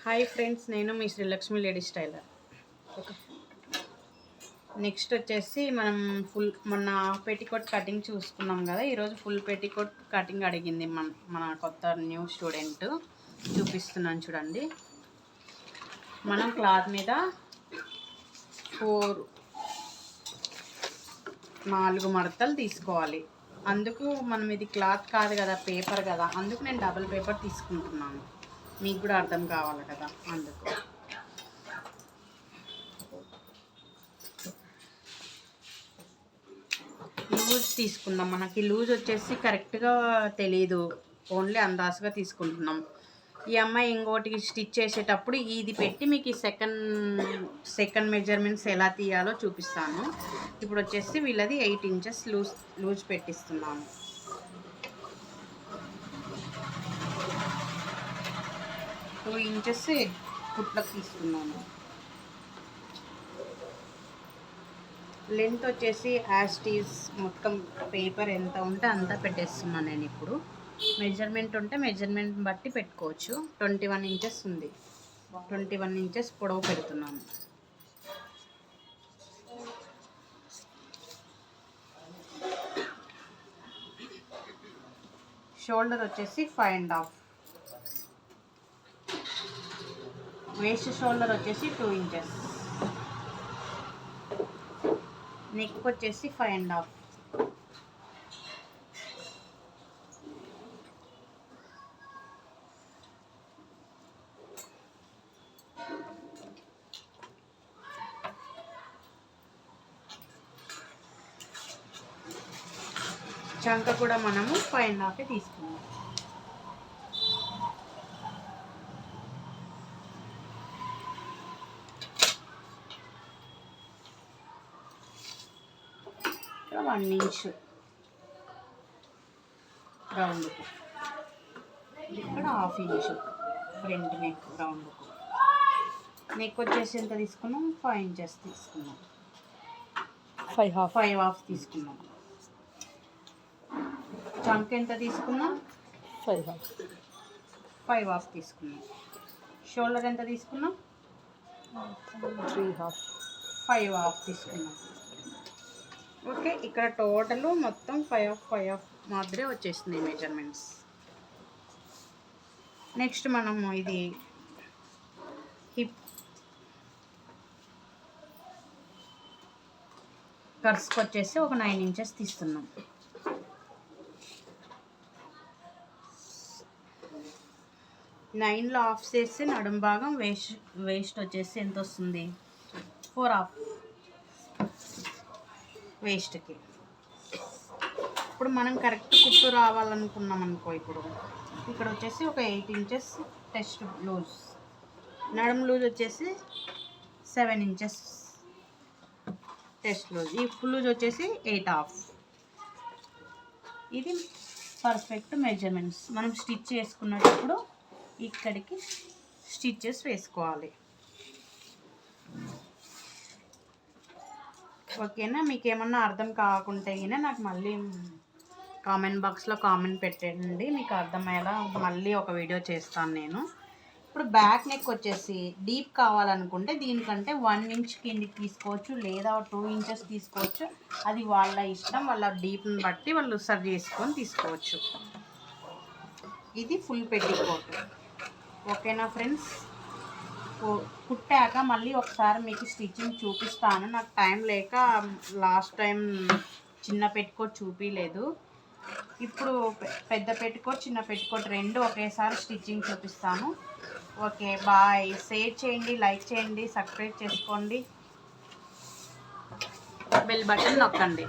Hi friends, నేను మీ Srilakshmi ladies tailor. Next వచ్చేసి మనం మొన్న పెట్టికోట్ కటింగ్ చూసుకున్నాం కదా. ఈరోజు ఫుల్ పెట్టికోట్ కటింగ్ అడిగింది మన కొత్త న్యూ స్టూడెంట్. చూపిస్తున్నాను చూడండి. మనం క్లాత్ మీద 4 మడతలు తీసుకోవాలి. అందుకు మనం ఇది క్లాత్ కాదు కదా, పేపర్ కదా, అందుకు నేను డబుల్ పేపర్ తీసుకుంటున్నాను. మీకు కూడా అర్థం కావాలి కదా, అందుకు. లూజ్ తీసుకుందాం. మనకి లూజ్ వచ్చేసి కరెక్ట్గా తెలీదు, ఓన్లీ అందాజుగా తీసుకుంటున్నాం. ఈ అమ్మాయి ఇంకోటి స్టిచ్ చేసేటప్పుడు ఇది పెట్టి మీకు ఈ సెకండ్ మెజర్మెంట్స్ ఎలా తీయాలో చూపిస్తాను. ఇప్పుడు వచ్చేసి వీళ్ళది 8 ఇంచెస్ లూజ్ పెట్టిస్తున్నాను. టూ ఇంచెస్ కుట్లకు తీసుకున్నాను. లెంత్ వచ్చేసి యాస్టీస్ మొత్తం పేపర్ ఎంత ఉంటే అంతా పెట్టేస్తున్నాను నేను. ఇప్పుడు మెజర్మెంట్ ఉంటే మెజర్మెంట్ బట్టి పెట్టుకోవచ్చు. 21 ఇంచెస్ ఉంది. 21 ఇంచెస్ పొడవు పెడుతున్నాను. షోల్డర్ వచ్చేసి 5.5. వేస్ట్ షోల్డర్ వచ్చేసి 2 ఇంచెస్. నెక్ వచ్చేసి 5.5. చంక కూడా మనము 5.5 తీసుకున్నాం. ఇక్కడ 1 ఇంచ్ రౌండ్కు, ఇక్కడ 1/2 ఇంచు ఫ్రంట్ నెక్ రౌండ్కు. నెక్ వచ్చేసి ఎంత తీసుకున్నాం? 5 ఇంచెస్ తీసుకున్నాం. 5.5 తీసుకున్నాం. చంక ఎంత తీసుకున్నాం? 5.5 తీసుకున్నాం. షోల్డర్ ఎంత తీసుకున్నాం? 5.5 తీసుకున్నాం. ఓకే, ఇక్కడ టోటల్ మొత్తం 5.5 మాత్రమే వచ్చేసింది మెజర్మెంట్స్. నెక్స్ట్ మనము ఇది హిప్ కర్స్కి వచ్చేసి ఒక 9 ఇంచెస్ తీస్తున్నాం. 9లో ఆఫ్ చేస్తే నడుం భాగం వేస్ట్ వచ్చేసి ఎంత వస్తుంది? 4.5 వేస్ట్కి. ఇప్పుడు మనం కరెక్ట్ కుట్టు రావాలనుకున్నాం అనుకో, ఇప్పుడు ఇక్కడ వచ్చేసి ఒక 8 ఇంచెస్ టెస్ట్ లూజ్, నడుం లూజ్ వచ్చేసి 7 ఇంచెస్ టెస్ట్ లూజ్, ఈ ఫుల్ లూజ్ వచ్చేసి 8.5. ఇది పర్ఫెక్ట్ మెజర్మెంట్స్. మనం స్టిచ్ చేసుకున్నప్పుడు ఇక్కడికి స్టిచ్చెస్ వేసుకోవాలి. ఓకేనా? మీకు ఏమన్నా అర్థం కాకుంటే అయినా నాకు మళ్ళీ కామెంట్ బాక్స్లో కామెంట్ పెట్టండి. మీకు అర్థమయ్యేలా మళ్ళీ ఒక వీడియో చేస్తాను నేను. ఇప్పుడు బ్యాక్ నెక్ వచ్చేసి డీప్ కావాలనుకుంటే దీనికంటే 1 ఇంచ్ కిందికి తీసుకోవచ్చు, లేదా 2 ఇంచెస్ తీసుకోవచ్చు. అది వాళ్ళ ఇష్టం, వాళ్ళ డీప్ని బట్టి వాళ్ళు సర్వ్ చేసుకొని తీసుకోవచ్చు. ఇది ఫుల్ పెట్టికోట్. ఓకేనా ఫ్రెండ్స్? కుట్టాక మళ్ళీ ఒకసారి మీకు స్టిచ్చింగ్ చూపిస్తాను. నాకు టైం లేక లాస్ట్ టైం చిన్న పెట్టుకోట్ చూపించలేదు. ఇప్పుడు పెద్ద పెట్టుకోట్, చిన్న పెట్టుకోట్ రెండు ఒకేసారి స్టిచ్చింగ్ చూపిస్తాను. Okay, bye. షేర్ చేయండి, లైక్ చేయండి, సబ్స్క్రైబ్ చేసుకోండి, బెల్ బటన్ నొక్కండి.